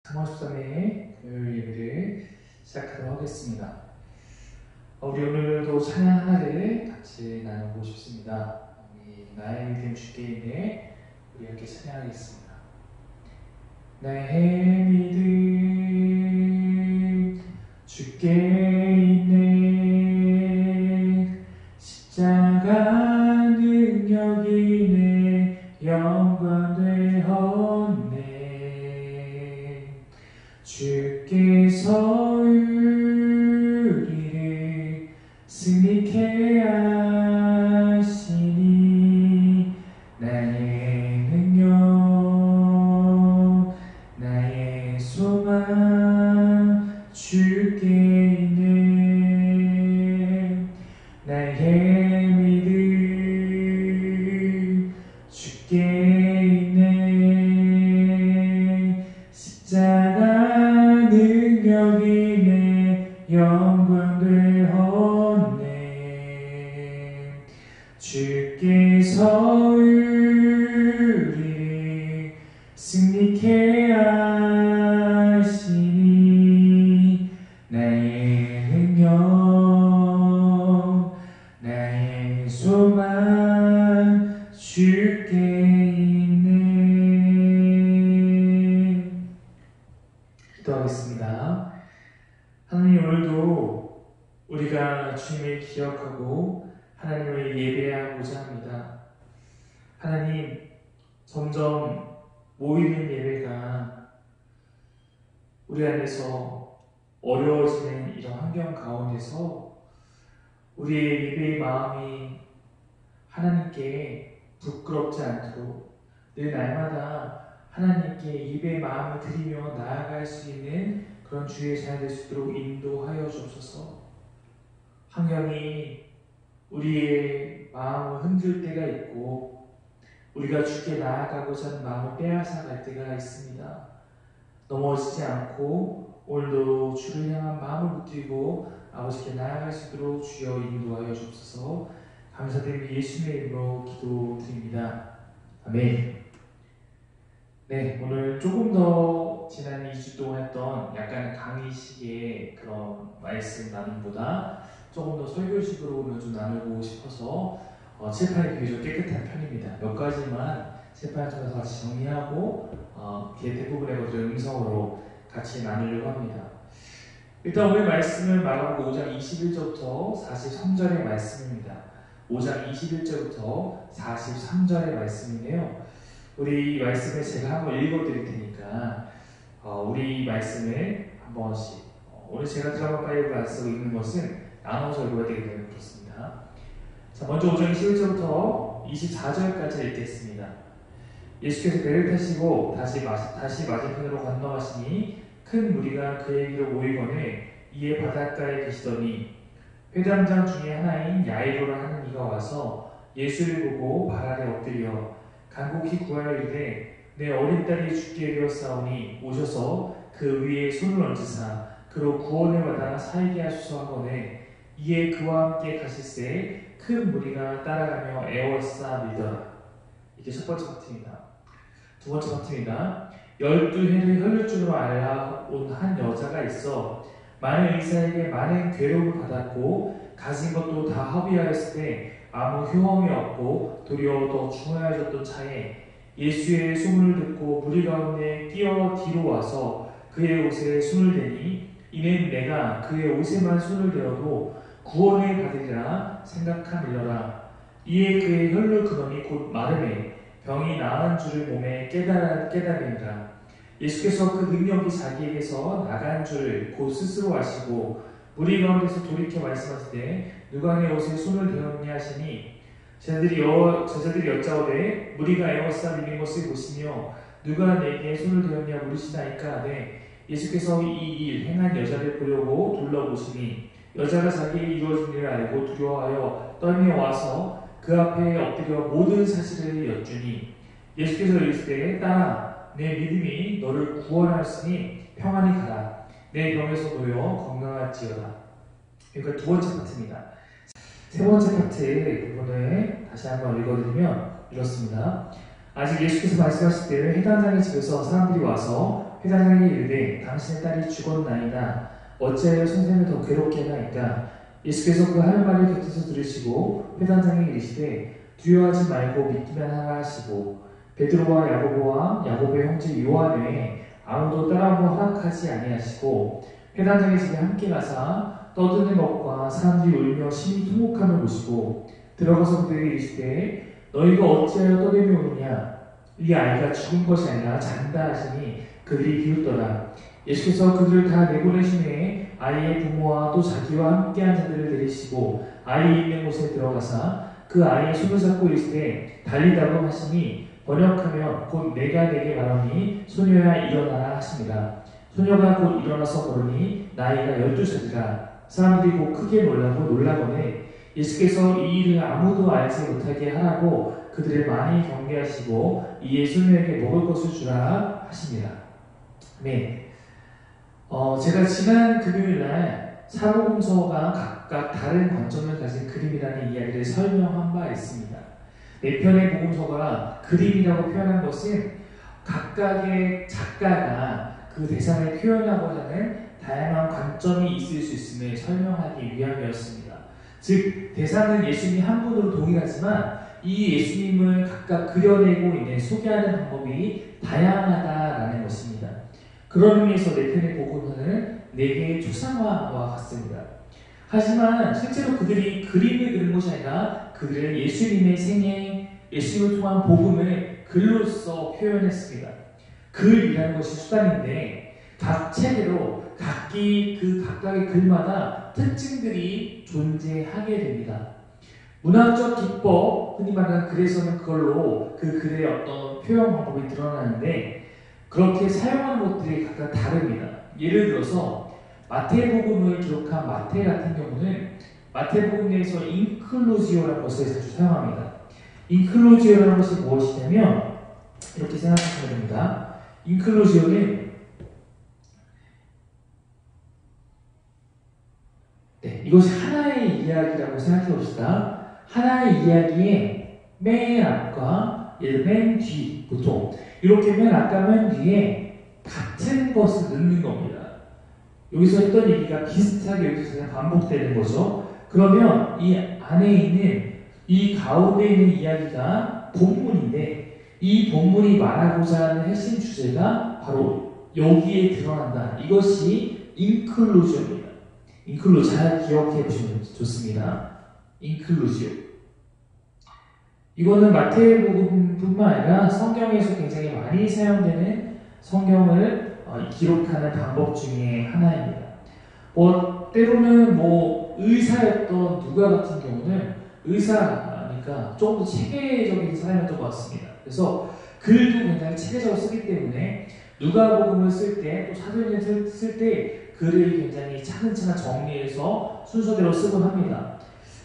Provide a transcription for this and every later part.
3월 13일 금요일 예배를 시작하도록 하겠습니다. 우리 오늘도 찬양 하나를 같이 나누고 싶습니다. 나의 믿음 주께 있네. 우리 함께 찬양하겠습니다. 나의 믿음 주께 있네. 십자가 능력이 내 영광 되었네. 주께서 우리를 승리케 하시니 나의 능력 나의 소망 주께 있네. 나의 믿음 주께 있네. 십자가 능력이 내 영광 되었네. 주께서 우리를 승리케 하시니 나의 능력 나의 소망 주께 있네. 기도하겠습니다. 하나님, 오늘도 우리가 주님을 기억하고 하나님을 예배하고자 합니다. 하나님, 점점 모이는 예배가 우리 안에서 어려워지는 이런 환경 가운데서 우리의 예배의 마음이 하나님께 부끄럽지 않도록 늘 날마다 하나님께 예배의 마음을 드리며 나아갈 수 있는 그런 주의 자녀 될 수 있도록 인도하여 주옵소서. 환경이 우리의 마음을 흔들 때가 있고 우리가 주께 나아가고자 하는 마음을 빼앗아 갈 때가 있습니다. 넘어지지 않고 오늘도 주를 향한 마음을 붙들고 아버지께 나아갈 수 있도록 주여 인도하여 주옵소서. 감사드리며 예수님의 이름으로 기도드립니다. 아멘. 네, 오늘 조금 더 지난 2주 동안 했던 약간 강의식의 그런 말씀 나눔보다 조금 더 설교식으로 오늘 좀 나누고 싶어서 칠판이 비교적 깨끗한 편입니다. 몇 가지만 칠판을 통해서 같이 정리하고 대부분의 것들을 음성으로 같이 나누려고 합니다. 일단 오늘 말씀을 마가복음 5장 21절부터 43절의 말씀입니다. 5장 21절부터 43절의 말씀인데요. 우리 이 말씀을 제가 한번 읽어드릴 테니까 우리 이 말씀을 한 번씩 오늘 제가 드라마 바이블 안 쓰고 읽는 것은 나눠서 읽어야 되기 때문에 그렇습니다. 자, 먼저 5장 21절부터 24절까지 읽겠습니다. 예수께서 배를 타시고 다시 맞은편으로 건너가시니 큰 무리가 그에게로 모이거늘 이에 바닷가에 계시더니 회당장 중에 하나인 야이로라 하는 이가 와서 예수를 보고 발 아래 엎드려 간곡히 구하여 이르되 내 어린 딸이 죽게 되었사오니 오셔서 그 위에 손을 얹으사 그로 구원을 받아 살게 하소서 하거늘 이에 그와 함께 가실새 큰 무리가 따라가며 애워싸 밀더라. 이게 첫 번째 파트입니다. 두 번째 파트입니다. 12해를 혈류증으로 앓아온 한 여자가 있어 많은 의사에게 많은 괴로움을 받았고 가진 것도 다 허비하였을 때 아무 효험이 없고 도리어 더 중하여졌던 차에 예수의 소문을 듣고 무리 가운데 끼어 뒤로 와서 그의 옷에 손을 대니 이는 내가 그의 옷에만 손을 대어도 구원을 받으리라 생각함이러라. 이에 그의 혈류 근원이 곧 마름에 병이 나은 줄을 몸에 깨달으니라. 예수께서 그 능력이 자기에게서 나간 줄을 곧 스스로 아시고 무리 가운데서 돌이켜 말씀하시되 누가 내 옷에 손을 대었냐 하시니 제자들이 여짜오되 무리가 에워싸 밀린 것을 보시며 누가 내게 손을 대었냐 물으시나이까 하되 예수께서 이 일 행한 여자를 보려고 둘러보시니 여자가 자기의 이루어진 일을 알고 두려워하여 떨며 와서 그 앞에 엎드려 모든 사실을 여쭈니 예수께서 이르시되 딸아 내 믿음이 너를 구원하였으니 평안히 가라. 내 병에서 놓여 건강할지어다. 그러니까 두 번째 파트입니다. 세 번째 파트 부분을 다시 한번 읽어드리면 이렇습니다. 아직 예수께서 말씀하실 때에 회당장의 집에서 사람들이 와서 회당장이 이르되 당신의 딸이 죽었나이다. 어찌하여 선생을 더 괴롭게 하나이까? 예수께서 그 하는 말을 곁에서 들으시고 회당장이 이르시되 두려워하지 말고 믿기만 하라 하시고 베드로와 야고보와 야고보의 형제 요한 외에 아무도 따라오고 허락하지 아니하시고 회당장의 집에 함께 가사 떠드는 것과 사람들이 울며 심히 통곡함을 보시고 들어가서 그들에게 이르시되 너희가 어찌하여 떠들며 오느냐? 이 아이가 죽은 것이 아니라 잔다 하시니 그들이 비웃더라. 예수께서 그들을 다 내보내신 후에 아이의 부모와 또 자기와 함께한 자들을 데리시고 아이 있는 곳에 들어가사 그 아이의 손을 잡고 이르시되 달리다고 하시니 번역하면 곧 내가 내게 말하니 소녀야 일어나라 하십니다. 소녀가 곧 일어나서 걸으니 나이가 12살이라. 사람들이 곧 크게 놀라거늘 예수께서 이 일을 아무도 알지 못하게 하라고 그들을 많이 경계하시고 이에 소녀에게 먹을 것을 주라 하십니다. 네. 제가 지난 금요일날 사복음서가 각각 다른 관점을 가진 그림이라는 이야기를 설명한 바 있습니다. 네 편의 복음서가 그림이라고 표현한 것은 각각의 작가가 그 대상을 표현하고자 하는 다양한 관점이 있을 수 있음을 설명하기 위함이었습니다. 즉, 대상은 예수님 한 분으로 동일하지만 이 예수님을 각각 그려내고 있는 소개하는 방법이 다양하다라는 것입니다. 그런 의미에서 네 편의 복음서는 네 개의 초상화와 같습니다. 하지만 실제로 그들이 그림을 그린 것이 아니라 그들은 예수님의 생애, 예수님을 통한 복음을 글로써 표현했습니다. 글이라는 것이 수단인데 각 책으로 각각의 글마다 특징들이 존재하게 됩니다. 문학적 기법, 흔히 말하는 글에서는 그걸로 그 글의 어떤 표현 방법이 드러나는데 그렇게 사용하는 것들이 각각 다릅니다. 예를 들어서 마태복음을 기록한 마태 같은 경우는 마태복음 내에서 인클루지오라는 것을 자주 사용합니다. 인클루지오라는 것이 무엇이냐면 이렇게 생각하시면 됩니다. 인클루지오는 이것이 하나의 이야기라고 생각해 봅시다. 하나의 이야기의 맨 앞과 맨 뒤, 보통 이렇게 맨 앞과 맨 뒤에 같은 것을 넣는 겁니다. 여기서 했던 얘기가 비슷하게 여기서 그냥 반복되는 거죠. 그러면 이 안에 있는 이 가운데 있는 이야기가 본문인데 이 본문이 말하고자 하는 핵심 주제가 바로 여기에 드러난다. 이것이 인클루전입니다. 인클루 잘 기억해 보시면 좋습니다. 인클루지오. 이거는 마태복음뿐만 아니라 성경에서 굉장히 많이 사용되는 성경을 기록하는 방법 중에 하나입니다. 때로는 의사였던 누가 같은 경우는 의사니까 조금 더 체계적인 사람이었던 것 같습니다. 그래서 글도 굉장히 체계적으로 쓰기 때문에 누가복음을 쓸 때, 또 사도행전을 쓸 때 글을 굉장히 차근차근 정리해서 순서대로 쓰곤 합니다.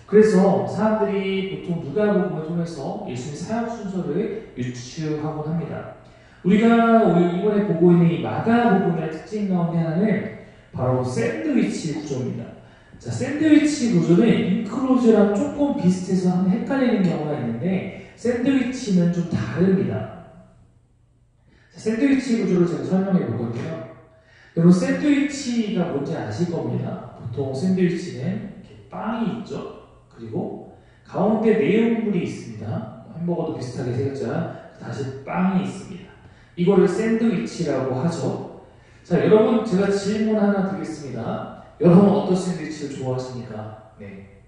그래서 사람들이 보통 누가복음을 통해서 예수님의 사역 순서를 유추하곤 합니다. 우리가 이번에 보고 있는 이 마가복음의 특징 가운데 하나는 바로 샌드위치 구조입니다. 자, 샌드위치 구조는 인클로즈랑 조금 비슷해서 한번 헷갈리는 경우가 있는데 샌드위치는 좀 다릅니다. 자, 샌드위치 구조를 제가 설명해 보거든요. 여러분 샌드위치가 뭔지 아실 겁니다. 보통 샌드위치는 이렇게 빵이 있죠. 그리고 가운데 내용물이 있습니다. 햄버거도 비슷하게 생겼죠. 다시 빵이 있습니다. 이거를 샌드위치라고 하죠. 자, 여러분 제가 질문 하나 드리겠습니다. 여러분 어떤 샌드위치를 좋아하십니까? 네.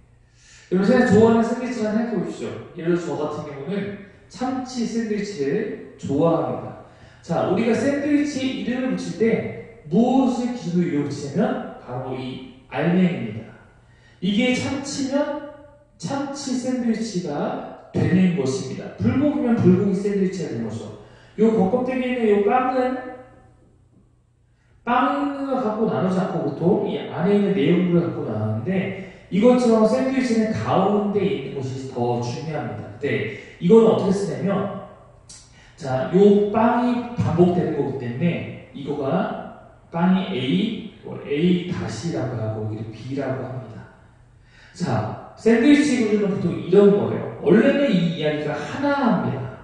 여러분 제가 좋아하는 샌드위치를 생각해 보십시오. 예를 들어 저 같은 경우는 참치 샌드위치를 좋아합니다. 자, 우리가 샌드위치에 이름을 붙일 때 무엇을 기준으로 이름을 붙이냐면 바로 이 알맹이입니다. 이게 참치면 참치 샌드위치가 되는 것입니다. 불고기면 불고기 샌드위치가 되는 거죠. 요 겉껍데기에 있는 요 빵을 갖고 나누지 않고 보통 이 안에 있는 내용물을 갖고 나누는데 이것처럼 샌드위치는 가운데 있는 것이 더 중요합니다. 근데 이거는 어떻게 쓰냐면 자, 요 빵이 반복되는 거기 때문에 이거가 빵이 A-라고 하고 여기를 B라고 합니다. 자, 샌드위치 구조는 보통 이런 거예요. 원래는 이 이야기가 하나입니다.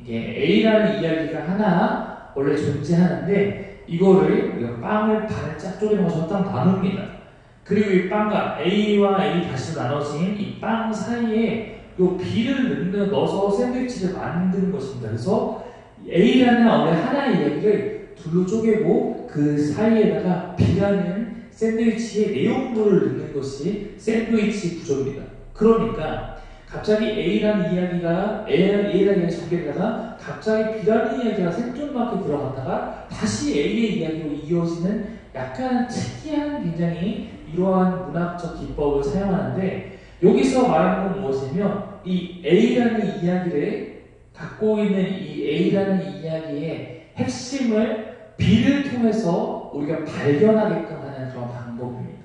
이게 A라는 이야기가 하나 원래 존재하는데 이거를 우리가 빵을 반짝 쪼개서 딱 나눕니다. 그리고 이 빵과 A와 A 다시 나눠진 이 빵 사이에 요 B를 넣어서 샌드위치를 만드는 것입니다. 그래서 A라는 하나의 이야기를 둘로 쪼개고 그 사이에다가 B라는 샌드위치의 내용물을 넣는 것이 샌드위치 구조입니다. 그러니까 갑자기 A라는 이야기가 전개되다가 갑자기 B라는 이야기가 생존맞게 들어갔다가 다시 A의 이야기로 이어지는 약간 특이한 굉장히 이러한 문학적 기법을 사용하는데, 여기서 말하는 건 무엇이냐면 이 A라는 이야기를 갖고 있는 이 A라는 이야기의 핵심을 B를 통해서 우리가 발견하게끔 하는 그런 방법입니다.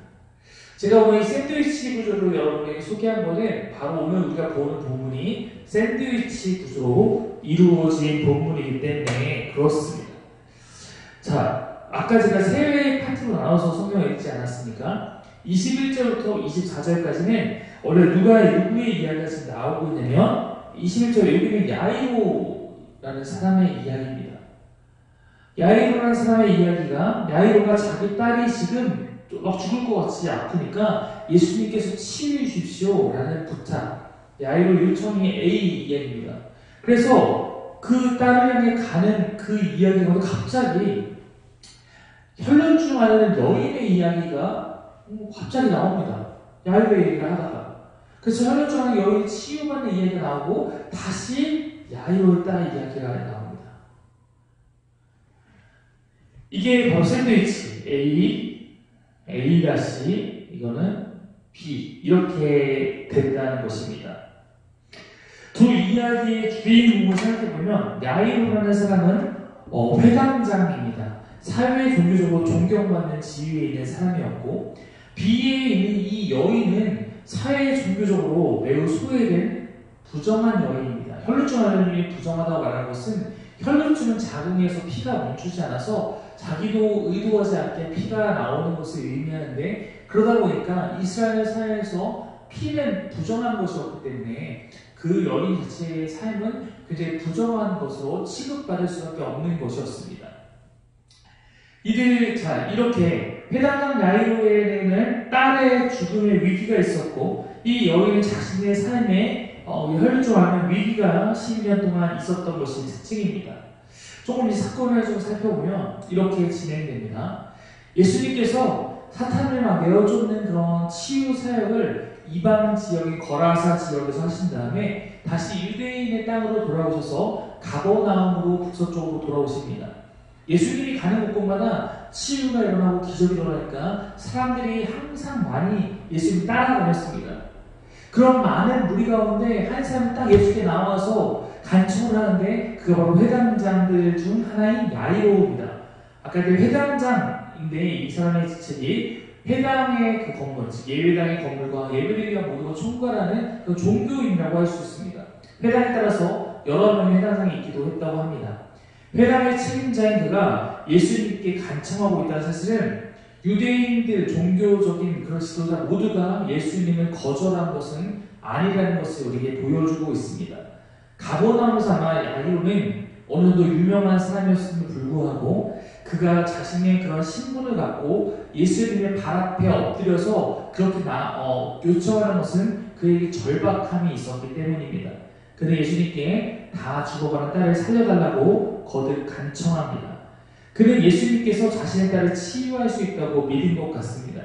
제가 오늘 이 샌드위치 구조를 여러분에게 소개한 것은 바로 오늘 우리가 보는 본문이 샌드위치 구조로 이루어진 본문이기 때문에 그렇습니다. 자, 아까 제가 세 개의 파트로 나눠서 성경을 읽지 않았습니까? 21절부터 24절까지는 원래 누구의 이야기가 지금 나오고 있냐면 21절에 여기는 야이로라는 사람의 이야기입니다. 야이로라는 사람의 이야기가, 야이로가 자기 딸이 지금 막 죽을 것 같이 아프니까 예수님께서 치유해 주십시오 라는 부탁, 야이로 요청이 A 이야기입니다. 그래서 그 딸을 향해 가는 그 이야기가 갑자기 혈련증하는 여인의 이야기가 갑자기 나옵니다. 야이로 얘기를 하다가. 그래서 혈련증하는 여인이 치유받는 이야기가 나오고 다시 야이로의 딸 이야기가 나옵니다. 이게 바로 샌드위치 A, 이거는 B, 이렇게 된다는 것입니다. 두 이야기의 주인공을 생각해보면 야이로라는 사람은 회당장입니다. 사회 종교적으로 존경받는 지위에 있는 사람이었고, B에 있는 이 여인은 사회 종교적으로 매우 소외된 부정한 여인입니다. 혈루증 여인이 부정하다고 말하는 것은 혈루증은 자궁에서 피가 멈추지 않아서 자기도 의도하지 않게 피가 나오는 것을 의미하는데, 그러다 보니까 이스라엘 사회에서 피는 부정한 것이었기 때문에 그 여인 자체의 삶은 굉장히 부정한 것으로 취급받을 수밖에 없는 것이었습니다. 이렇게 회당장 야이로에는 딸의 죽음의 위기가 있었고, 이 여인은 자신의 삶에 혈루증하는 위기가 12년 동안 있었던 것이 특징입니다. 조금 이 사건을 좀 살펴보면 이렇게 진행됩니다. 예수님께서 사탄을 막 내어쫓는 그런 치유 사역을 이방 지역인 거라사 지역에서 하신 다음에 다시 유대인의 땅으로 돌아오셔서 가버나움으로 북서쪽으로 돌아오십니다. 예수님이 가는 곳곳마다 치유가 일어나고 기적이 일어나니까 사람들이 항상 많이 예수님 따라다녔습니다. 그런 많은 무리 가운데 한 사람이 딱 예수님께 나와서 간청을 하는데 그가 바로 회당장들 중 하나인 야이로입니다. 아까 그 회당장인데 이 사람의 직책이 회당의 그 건물, 즉 예배당의 건물과 예배드리기가 모두가 총괄하는 그 종교인이라고 할 수 있습니다. 회당에 따라서 여러 명의 회당장이 있기도 했다고 합니다. 회당의 책임자인 그가 예수님께 간청하고 있다는 사실은 유대인들, 종교적인 그런 지도자 모두가 예수님을 거절한 것은 아니라는 것을 우리에게 보여주고 있습니다. 가버나움에서 아마 야이로는 어느 정도 유명한 사람이었음에도 불구하고 그가 자신의 그런 신분을 갖고 예수님의 발 앞에 엎드려서 그렇게 요청하는 것은 그에게 절박함이 있었기 때문입니다. 그는 예수님께 다 죽어가는 딸을 살려달라고 거듭 간청합니다. 그는 예수님께서 자신의 딸을 치유할 수 있다고 믿은 것 같습니다.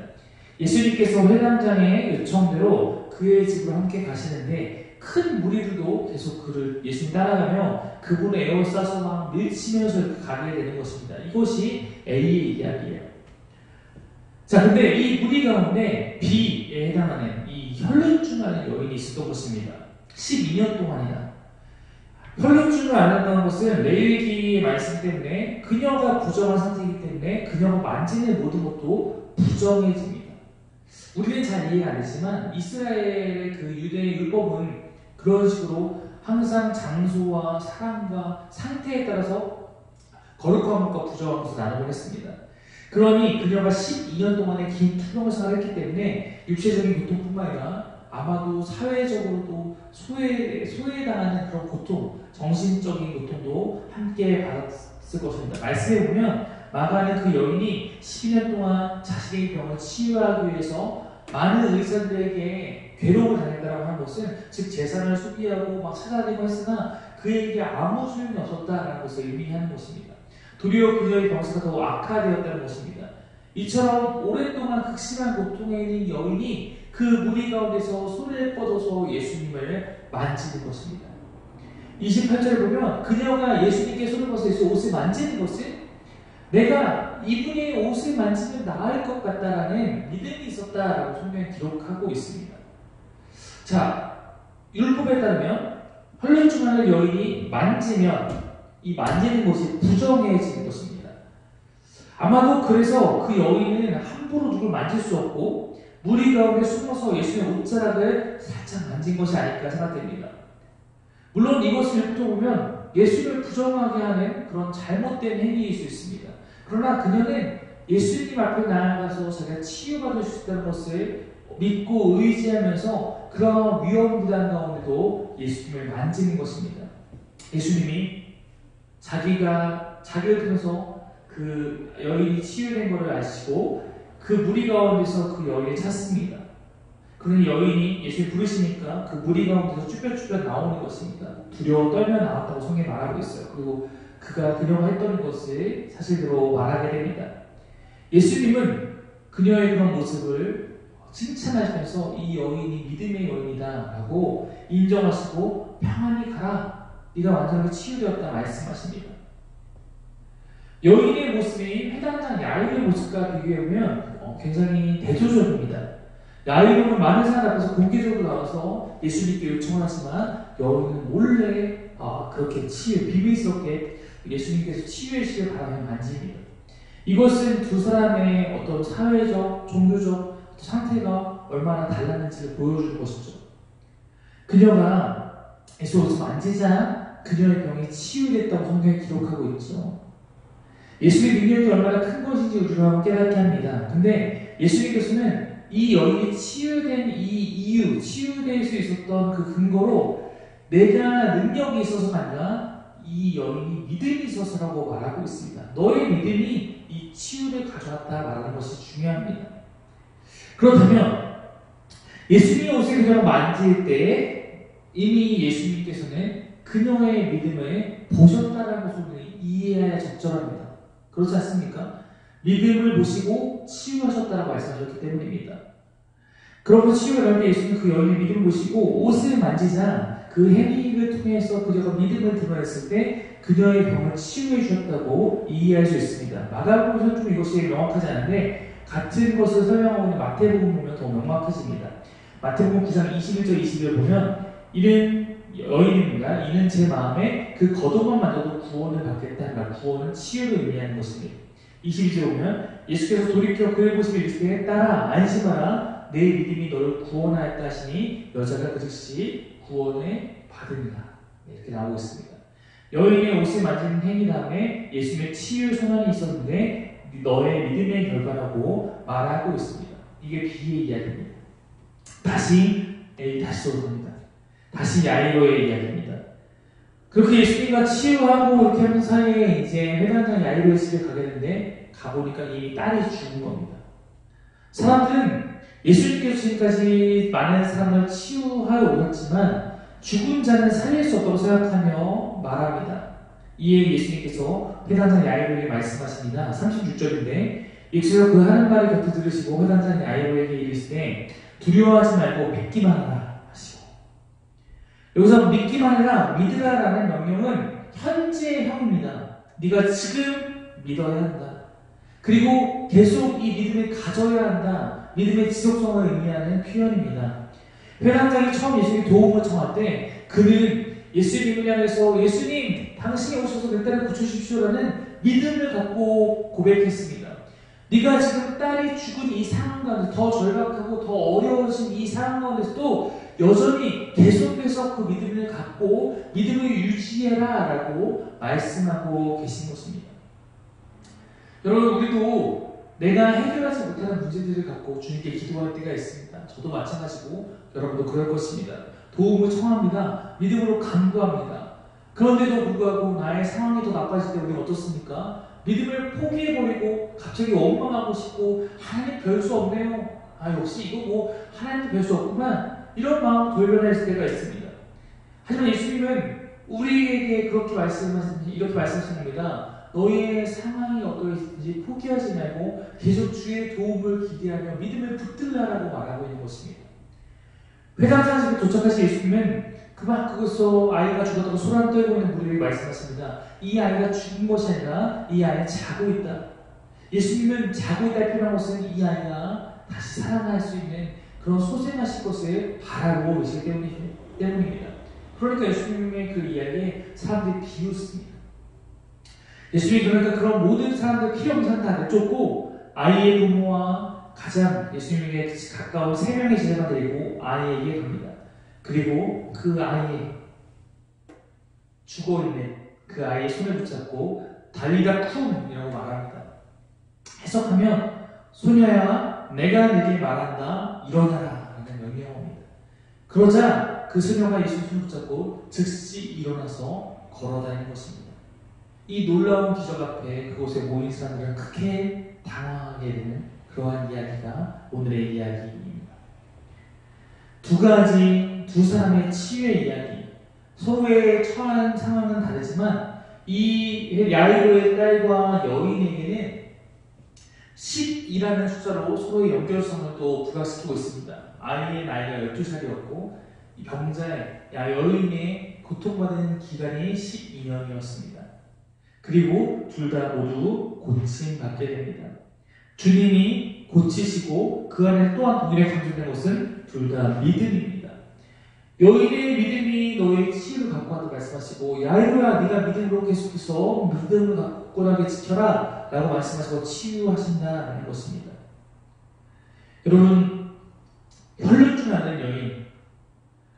예수님께서 회당장의 요청대로 그의 집으로 함께 가시는데 큰 무리들도 계속 예수님 따라가며 그분을 에워싸서 막 밀치면서 가게 되는 것입니다. 이것이 A의 이야기예요. 자, 근데 이 무리 가운데 B에 해당하는 이 혈루증하는 여인이 있었던 것입니다. 12년 동안이나. 혈루증을 앓는다는 것은 레위기의 말씀 때문에 그녀가 부정한 상태이기 때문에 그녀가 만지는 모든 것도 부정해집니다. 우리는 잘 이해가 안 되지만 이스라엘의 그 유대의 율법은 그런 식으로 항상 장소와 사람과 상태에 따라서 거룩한 것과 부정한 것을 나누곤 했습니다. 그러니 그녀가 12년 동안의 긴 투병을 생활했기 때문에 육체적인 고통뿐만 아니라 아마도 사회적으로도 소외당하는 그런 고통, 정신적인 고통도 함께 받았을 것입니다. 말씀해 보면 마가는 그 여인이 12년 동안 자신의 병을 치유하기 위해서 많은 의사들에게 괴로움을 당했다고 하는 것은 즉 재산을 소비하고 막 찾아다니고 했으나 그에게 아무 소용이 없었다는 것을 의미하는 것입니다. 도리어 그녀의 병세가 더 악화되었다는 것입니다. 이처럼 오랫동안 극심한 고통에 있는 여인이 그 무리 가운데서 손을 뻗어서 예수님을 만지는 것입니다. 28절을 보면 그녀가 예수님께 손을 뻗어서 옷을 만지는 것은 내가 이분의 옷을 만지면 나을 것 같다라는 믿음이 있었다라고 성경에 기록하고 있습니다. 자, 율법에 따르면 혈련증환을 여인이 만지면 이 만지는 것이 부정해지는 것입니다. 아마도 그래서 그 여인은 함부로 누굴 만질 수 없고 무리 가운데 숨어서 예수님의 옷자락을 살짝 만진 것이 아닐까 생각됩니다. 물론 이것을 훑어보면 예수님을 부정하게 하는 그런 잘못된 행위일 수 있습니다. 그러나 그녀는 예수님 앞에 나아가서 자기가 치유받을 수 있다는 것을 믿고 의지하면서 그런 위험부담 가운데도 예수님을 만지는 것입니다. 예수님이 자기를 통해서 그 여인이 치유된 것을 아시고 그 무리 가운데서 그 여인을 찾습니다. 그러니 여인이 예수님 부르시니까 그 무리 가운데서 쭈뼛쭈뼛 나오는 것입니다. 두려워 떨며 나왔다고 성경에 말하고 있어요. 그리고 그녀가 했던 것을 사실대로 말하게 됩니다. 예수님은 그녀의 그런 모습을 칭찬하시면서 이 여인이 믿음의 여인이다 라고 인정하시고 평안히 가라, 네가 완전히 치유되었다 말씀하십니다. 여인의 모습이 회당장 야이로의 모습과 비교해보면 굉장히 대조적입니다. 야이로는 많은 사람 앞에서 공개적으로 나와서 예수님께 요청을 하지만 여인은 몰래 그렇게 비밀스럽게 예수님께서 치유해 주시길 바라며 만집니다. 이것은 두 사람의 어떤 사회적, 종교적 상태가 얼마나 달랐는지를 보여주는 것이죠. 그녀가 예수 옷을 만지자 그녀의 병이 치유됐다고 성경에 기록하고 있죠. 예수의 능력이 얼마나 큰 것인지 우리가 한번 깨닫게 합니다. 근데 예수님께서는 이 여인이 치유된 이 이유, 치유될 수 있었던 그 근거로 내가 능력이 있어서가 아니라 이 여인이 믿음이 있어서라고 말하고 있습니다. 너의 믿음이 이 치유를 가져왔다 말하는 것이 중요합니다. 그렇다면 예수님의 옷을 그녀가 만질 때 이미 예수님께서는 그녀의 믿음을 보셨다는 것을 이해해야 적절합니다. 그렇지 않습니까? 믿음을 보시고 치유하셨다고 말씀하셨기 때문입니다. 그러므로 치유가 날 때 예수님은 그 여인의 믿음을 보시고 옷을 만지자 그 행위를 통해서 그녀가 믿음을 드러냈을 때 그녀의 병을 치유해 주셨다고 이해할 수 있습니다. 마가복음에서는 좀 이것이 명확하지 않은데 같은 것을 설명하고 있는 마태복음 보면 더 명확해집니다. 마태복음 9장 21절 22절 보면 이는 여인입니다. 이는 제 마음에 그 겉옷만 만져도 구원을 받겠다. 구원은 치유를 의미하는 것입니다. 22절 보면 예수께서 돌이켜 그를 보시며 이르시되 딸아 안심하라 내 믿음이 너를 구원하였다 하시니 여자가 그 즉시 구원을 받으니라. 이렇게 나오고 있습니다. 여인의 옷을 만지는 행위 다음에 예수님의 치유 선언이 있었는데 너의 믿음의 결과라고 말하고 있습니다. 이게 비의 이야기입니다. 다시 돌아갑니다. 다시 야이로의 이야기입니다. 그렇게 예수님과 치유하고 이렇게 하는 사이에 이제 회당장 야이로의 집에 가게 되는데 가보니까 이 딸이 죽은 겁니다. 사람들은 예수님께서 지금까지 많은 사람을 치유하여 오셨지만 죽은 자는 살릴 수 없다고 생각하며 말합니다. 이에 예수님께서 회당장 야이로에게 말씀하십니다. 36절인데 예수께서 그 하는 말을 곁에 들으시고 회당장 야이로에게 이르시되 두려워하지 말고 믿기만 하라 하시고, 여기서 믿기만 하라, 믿으라라는 명령은 현재형입니다. 네가 지금 믿어야 한다. 그리고 계속 이 믿음을 가져야 한다. 믿음의 지속성을 의미하는 표현입니다. 회당장이 처음 예수님 도움을 청할 때 그는 예수님을 향해서 예수님 당신이 오셔서 내 딸을 고쳐주십시오라는 믿음을 갖고 고백했습니다. 네가 지금 딸이 죽은 이 상황 가운데 더 절박하고 더 어려워진 이 상황 가운데서도 여전히 계속해서 그 믿음을 갖고 믿음을 유지해라 라고 말씀하고 계신 것입니다. 여러분, 우리도 내가 해결하지 못하는 문제들을 갖고 주님께 기도할 때가 있습니다. 저도 마찬가지고 여러분도 그럴 것입니다. 도움을 청합니다. 믿음으로 간구합니다. 그런데도 불구하고 나의 상황이 더 나빠질 때 우리는 어떻습니까? 믿음을 포기해버리고 갑자기 원망하고 싶고 하나님 별 수 없네요. 역시 이거 뭐 하나님도 별 수 없구만. 이런 마음 돌변할 때가 있습니다. 하지만 예수님은 우리에게 이렇게 말씀하십니다. 너희의 상황이 어떠했든지 포기하지 말고 계속 주의 도움을 기대하며 믿음을 붙들라라고 말하고 있는 것입니다. 회당장집에 도착하신 예수님은 그곳에서 아이가 죽었다고 소란 떨고 있는 무리에게 말씀하십니다. 이 아이가 죽은 것이 아니라 이 아이는 자고 있다. 예수님은 자고 있다를 표현한 것은 이 아이가 다시 살아날 수 있는 그런 소생하실 것을 바라고 계시기 때문입니다. 그러니까 예수님의 그 이야기에 사람들이 비웃습니다. 예수님이 그러니까 그런 모든 사람들 필요 없는 사람 다 내쫓고 아이의 부모와 가장 예수님에게 가까운 3명의 제자만 데리고 아이에게 갑니다. 그리고 그 아이의 죽어있는 그 아이의 손을 붙잡고 달리다 쿵이라고 말합니다. 해석하면 소녀야 내가 네게 말한다 일어나라 라는 명령어입니다. 그러자 그 소녀가 예수의 손을 붙잡고 즉시 일어나서 걸어다니는 것입니다. 이 놀라운 기적 앞에 그곳에 모인 사람들은 크게 당황하게 되는 그러한 이야기가 오늘의 이야기입니다. 두 사람의 치유의 이야기. 서로의 처한 상황은 다르지만 이 야이로의 딸과 여인에게는 10이라는 숫자로 서로의 연결성을 또 부각시키고 있습니다. 아이의 나이가 12살이었고 이 병자의 여인의 고통받은 기간이 12년이었습니다. 그리고 둘 다 모두 고침받게 됩니다. 주님이 고치시고 그 안에 또한 동일하게 강조된 것은 둘 다 믿음입니다. 여인의 믿음이 너의 치유를 갖고 왔다고 말씀하시고 야이로야 네가 믿음으로 계속해서 믿음을 갖고 굳건하게 지켜라 라고 말씀하시고 치유하신다는 것입니다. 여러분 혈루증 나는 여인,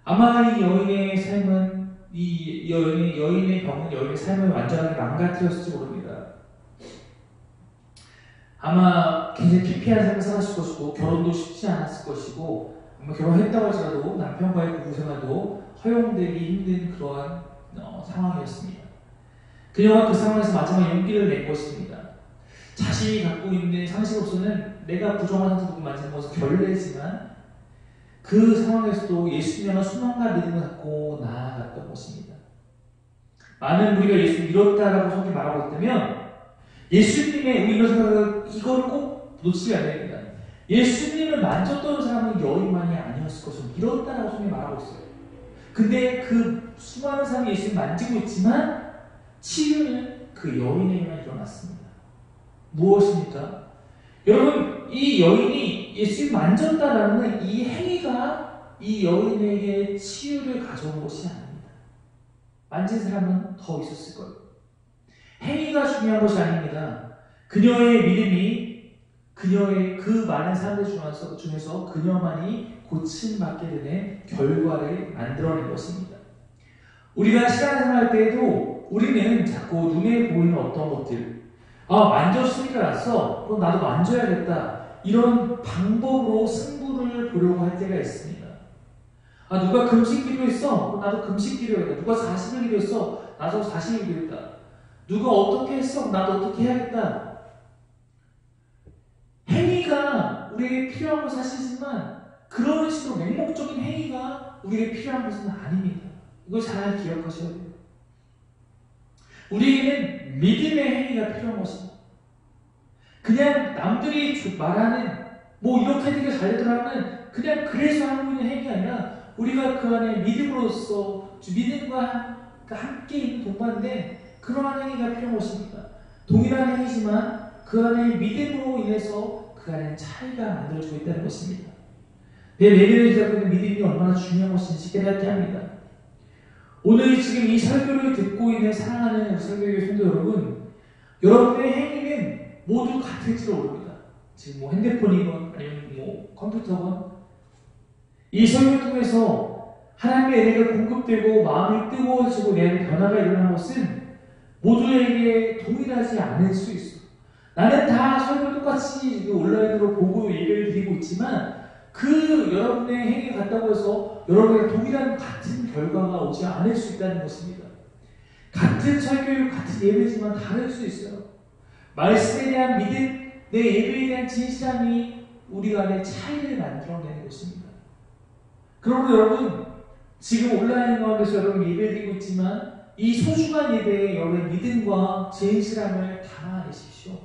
아마 이 여인의 삶은 여인의 병은 여인의 삶을 완전하게 망가뜨렸을지 모릅니다. 아마 굉장히 피폐한 삶을 살았을 것이고 결혼도 쉽지 않았을 것이고 아마 결혼했다고 할지라도 남편과의 부부 생활도 허용되기 힘든 그러한 상황이었습니다. 그녀가 그 상황에서 마지막 용기를 낸 것입니다. 자신이 갖고 있는 상식으로서는 내가 부정한 상태도 만지는 것은 결례지만 그 상황에서도 예수님의 소망과 믿음을 갖고 나아갔던 것입니다. 많은 우리가 예수를 믿었다라고 성경이 말하고 있다면 예수님의 우리 이런 생각을 이걸 꼭 놓치지 않아야 됩니다. 예수님을 만졌던 사람은 여인만이 아니었을 것을 믿었다라고 성경이 말하고 있어요. 근데 그 수많은 사람이 예수님을 만지고 있지만 치유는 그 여인에게만 일어났습니다. 무엇입니까? 여러분 이 여인이 예수님을 만졌다라는 이 행위가 이 여인에게 치유를 가져온 것이 아닙니다. 만진 사람은 더 있었을 거예요. 행위가 중요한 것이 아닙니다. 그녀의 믿음이 그녀의 그 많은 사람들 중에서 그녀만이 고침받게 되는 결과를 만들어낸 것입니다. 우리가 신앙생활 할 때에도 우리는 자꾸 눈에 보이는 어떤 것들, 만졌으니까 났어. 그럼 나도 만져야겠다. 이런 방법으로 승부를 보려고 할 때가 있습니다. 누가 금식 기도했어? 그럼 나도 금식 기도해야겠다. 누가 40일 기도했어? 나도 40일 기도했다. 누가 어떻게 했어? 나도 어떻게 해야겠다. 행위가 우리에게 필요한 것은 사실이지만 그런 식으로 맹목적인 행위가 우리에게 필요한 것은 아닙니다. 이걸 잘 기억하셔야 돼요. 우리에게는 믿음의 행위가 필요한 것입니다. 그냥 남들이 말하는 이렇게 되게 잘 되더라면 그냥 그래서 하고 있는 행위가 아니라 우리가 그 안에 믿음으로써 믿음과 함께 있는 동반인데 그러한 행위가 필요한 것입니다. 동일한 행위지만 그 안에 믿음으로 인해서 그 안에 차이가 만들어지고 있다는 것입니다. 내 내면에 잡고 있는 믿음이 얼마나 중요한 것인지 깨닫게 합니다. 오늘 지금 이 설교를 듣고 있는 사랑하는 설교의 성도 여러분, 여러분의 행위는 모두 같을지도 모릅니다. 지금 핸드폰이건 아니면 컴퓨터건 이 설교를 통해서 하나님의 은혜가 공급되고 마음이 뜨거워지고 내 안에 변화가 일어나는 것은 모두에게 동일하지 않을 수 있어. 나는 다 설교 똑같이 온라인으로 보고 예배를 드리고 있지만 그 여러분의 행위가 같다고 해서 여러분에게 동일한 같은 결과가 오지 않을 수 있다는 것입니다. 같은 설교율, 같은 예배지만 다를 수 있어요. 말씀에 대한 믿음, 내 예배에 대한 진실함이 우리 안에 차이를 만들어내는 것입니다. 그러므로 여러분, 지금 온라인 가운데서 여러분 예배드리고 있지만 이 소중한 예배에 여러분의 믿음과 진실함을 담아내십시오.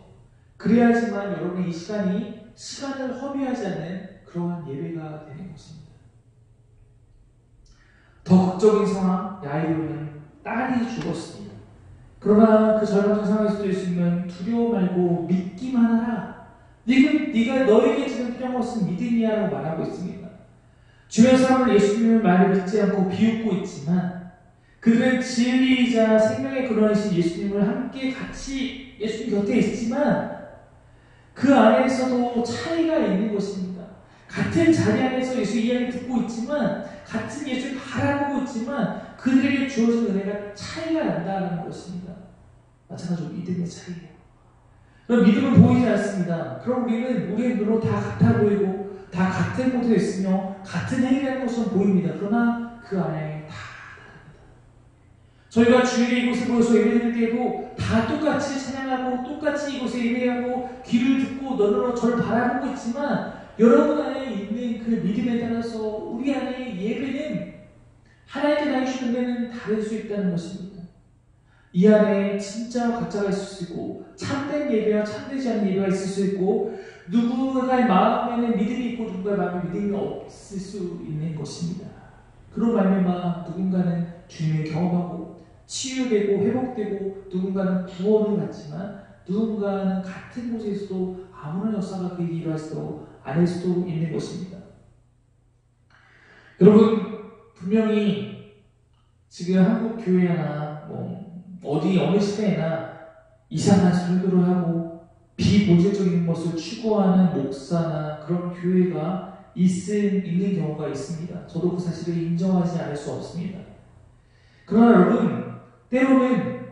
그래야지만 여러분의 이 시간을 허비하지 않는 그러한 예배가 되는 것입니다. 더 극적인 상황, 야이로는 딸이 죽었습니다. 그러나 그 절망적 상황에서 될 수 있는 두려워 말고 믿기만 하라. 네가 너에게 지금 필요한 것은 믿음이야라고 말하고 있습니다. 주변 사람은 예수님의 말을 믿지 않고 비웃고 있지만 그들은 진리이자 생명의 근원이신 예수님을 함께 같이 예수님 곁에 있지만 그 안에서도 차이가 있는 것입니다. 같은 자리 안에서 예수 이야기를 듣고 있지만 같은 예수를 바라보고 있지만 그들에게 주어진 은혜가 차이가 난다는 것입니다. 마찬가지로 믿음의 차이예요. 그럼 믿음은 보이지 않습니다. 그럼 우리의 눈으로 다 같아 보이고 다 같은 곳에 있으며 같은 행위라는 것은 보입니다. 그러나 그 안에 다 다릅니다. 저희가 주일에 이곳에 모여서 예배드릴 때에도 다 똑같이 찬양하고 똑같이 이곳에 예배하고 귀를 듣고 너는 저를 바라보고 있지만 여러분 안에 있는 그 믿음에 따라서 우리 안에 예배는 하나님께 나누시는 은혜는 다를 수 있다는 것입니다. 이 안에 진짜와 가짜가 있을 수 있고 참된 예배와 참되지 않은 예배가 있을 수 있고 누군가의 마음에는 믿음이 있고 누군가의 마음에 믿음이 없을 수 있는 것입니다. 그런 말미암아 누군가는 주님을 경험하고 치유되고 회복되고 누군가는 구원을 받지만 누군가는 같은 곳에서도 아무런 역사가 그에게 일어나지도 않을 수도 있는 것입니다. 여러분 분명히 지금 한국 교회나 어느 시대에나 이상한 설교를 하고 비본질적인 것을 추구하는 목사나 그런 교회가 있는 경우가 있습니다. 저도 그 사실을 인정하지 않을 수 없습니다. 그러나 여러분 때로는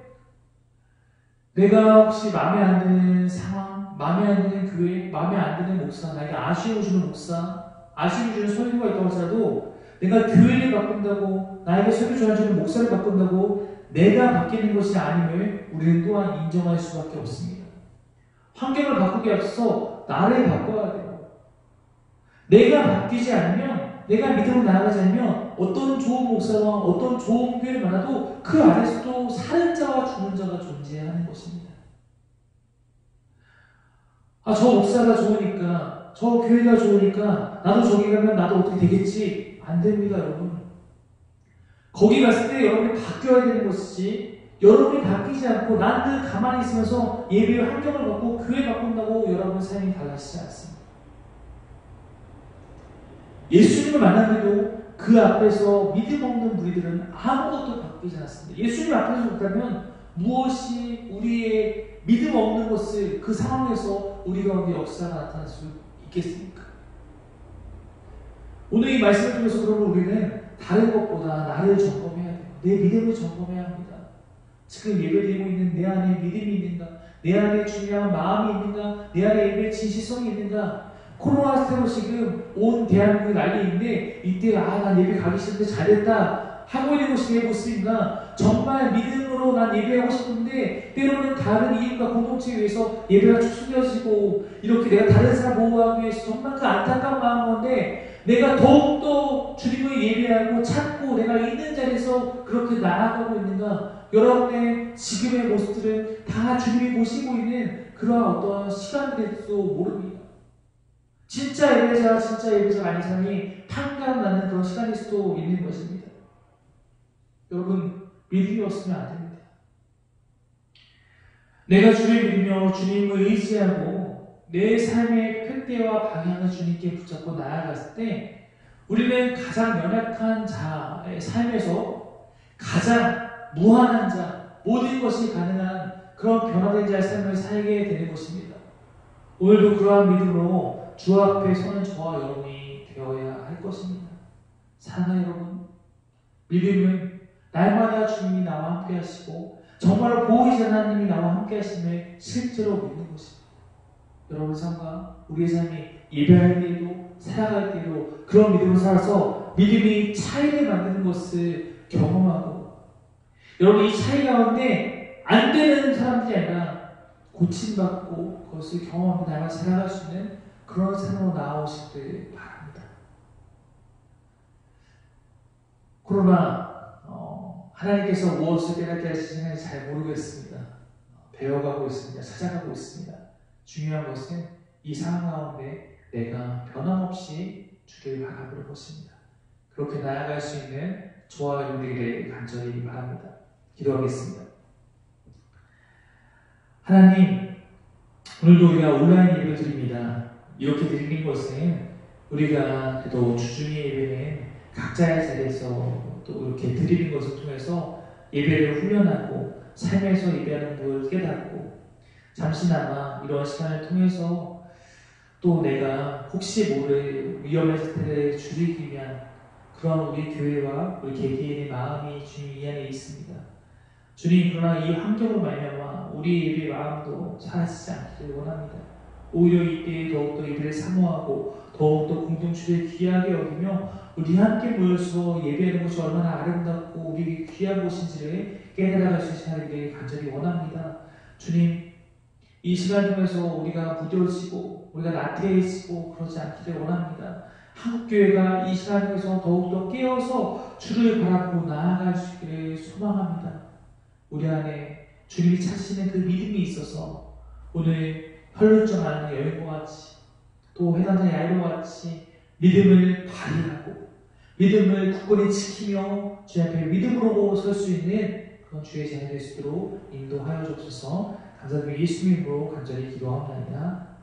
내가 혹시 마음에 안 드는 상황, 마음에 안 드는 교회, 마음에 안 드는 목사, 나에게 아쉬움을 주는 목사, 아쉬움을 주는 설교가 있다고 하더라도 내가 교회를 바꾼다고, 나에게 설교 전해주는 목사를 바꾼다고 내가 바뀌는 것이 아님을 우리는 또한 인정할 수밖에 없습니다. 환경을 바꾸기 앞서 나를 바꿔야 돼요. 내가 바뀌지 않으면, 내가 믿음으로 나아가지 않으면 어떤 좋은 목사와 어떤 좋은 교회를 만나도 그 안에서도 사는 자와 죽는 자가 존재하는 것입니다. 저 목사가 좋으니까, 저 교회가 좋으니까 나도 저기 가면 나도 어떻게 되겠지? 안 됩니다, 여러분. 거기 갔을 때 여러분이 바뀌어야 되는 것이지 여러분이 바뀌지 않고 난 늘 가만히 있으면서 예배의 환경을 바꾸고 교회 바꾼다고 여러분 삶이 달라지지 않습니다. 예수님을 만나도 그 앞에서 믿음 없는 무리들은 아무것도 바뀌지 않았습니다. 예수님 앞에서 그렇다면 무엇이 우리의 믿음 없는 것을 그 상황에서 우리 가운데 역사가 나타날 수 있겠습니까? 오늘 이 말씀을 통해서 그러면 우리는 다른 것보다 나를 점검해야 돼요. 내 믿음을 점검해야 합니다. 지금 예배드리고 있는 내 안에 믿음이 있는가? 내 안에 중요한 마음이 있는가? 내 안에 예배의 진실성이 있는가? 코로나 시대로 지금 온 대한민국이 난리인데 이때 난 예배 가기 싫은데 잘했다 하고 있는 것이 내 모습인가? 정말 믿음으로 난 예배하고 싶은데 때로는 다른 이웃과 공동체에 의해서 예배가 축소되어지고 이렇게 내가 다른 사람 보호하기 위해서 정말 그 안타까운 마음 가운데 내가 더욱더 주님을 예배하고 찾고 내가 있는 자리에서 그렇게 나아가고 있는가? 여러분의 지금의 모습들은 다 주님이 보시고 있는 그러한 어떤 시간들일지도 모릅니다. 진짜 예배자가 아닌 사람이 판단나는 그런 시간일 수도 있는 것입니다. 여러분 믿음이 없으면 안 됩니다. 내가 주를 믿으며 주님을 의지하고 내 삶의 푯대와 방향을 주님께 붙잡고 나아갔을 때 우리는 가장 연약한 자의 삶에서 가장 무한한 자, 모든 것이 가능한 그런 변화된 자의 삶을 살게 되는 것입니다. 오늘도 그러한 믿음으로 주 앞에 서는 저와 여러분이 되어야 할 것입니다. 사랑하는 여러분, 믿음은 날마다 주님이 나와 함께 하시고 정말 보이지 않는 하나님이 나와 함께 하심을 실제로 믿는 것입니다. 여러분 삶과 우리의 삶이 예배할 때에도 살아갈 때에도 그런 믿음으로 살아서 믿음이 차이를 만드는 것을 경험하고 여러분 이 차이 가운데 안 되는 사람들이 아니라 고침받고 그것을 경험하며 나가 살아갈 수 있는 그런 삶으로 나아오시길 바랍니다. 그러나 하나님께서 무엇을 깨닫게 하시는지 잘 모르겠습니다. 배워가고 있습니다. 찾아가고 있습니다. 중요한 것은 이 상황 가운데 내가 변함없이 주를 바라보는 것입니다. 그렇게 나아갈 수 있는 저와 여러분들에게 간절히 바랍니다. 기도하겠습니다. 하나님, 오늘도 우리가 온라인 예배를 드립니다. 이렇게 드리는 것은 우리가 그래도 주중의 예배는 각자의 자리에서 또 이렇게 드리는 것을 통해서 예배를 훈련하고 삶에서 예배하는 것을 깨닫고 잠시나마 이런 시간을 통해서 또 내가 혹시 모를 위험의 사태를 줄이기 위한 그런 우리 교회와 우리 개개인의 마음이 주님 이 안에 있습니다. 주님, 그러나 이 환경으로 말미암아 우리 예배의 마음도 사라지지 않기를 원합니다. 오히려 이때에 더욱더 예배를 사모하고 더욱더 공동체를 귀하게 여기며 우리 함께 모여서 예배하는 것이 얼마나 아름답고 우리에게 귀한 곳인지를 깨달아갈 수 있는 하나님께 간절히 원합니다. 주님, 이 시간 통해서 우리가 무뎌지고 우리가 나태해지고 그러지 않기를 원합니다. 한국교회가 이 시간 통해서 더욱더 깨어서 주를 바라보고 나아갈 수 있기를 소망합니다. 우리 안에 주님이 찾으시는 그 믿음이 있어서 오늘 혈루증하는 여인과 같이 또 해당자 야이로와 같이 믿음을 발휘하고 믿음을 굳건히 지키며 주 앞에 믿음으로 설 수 있는 그런 주의 자녀 될 수 있도록 인도하여 주옵소서. 감사드리며 예수님으로 간절히 기도합니다.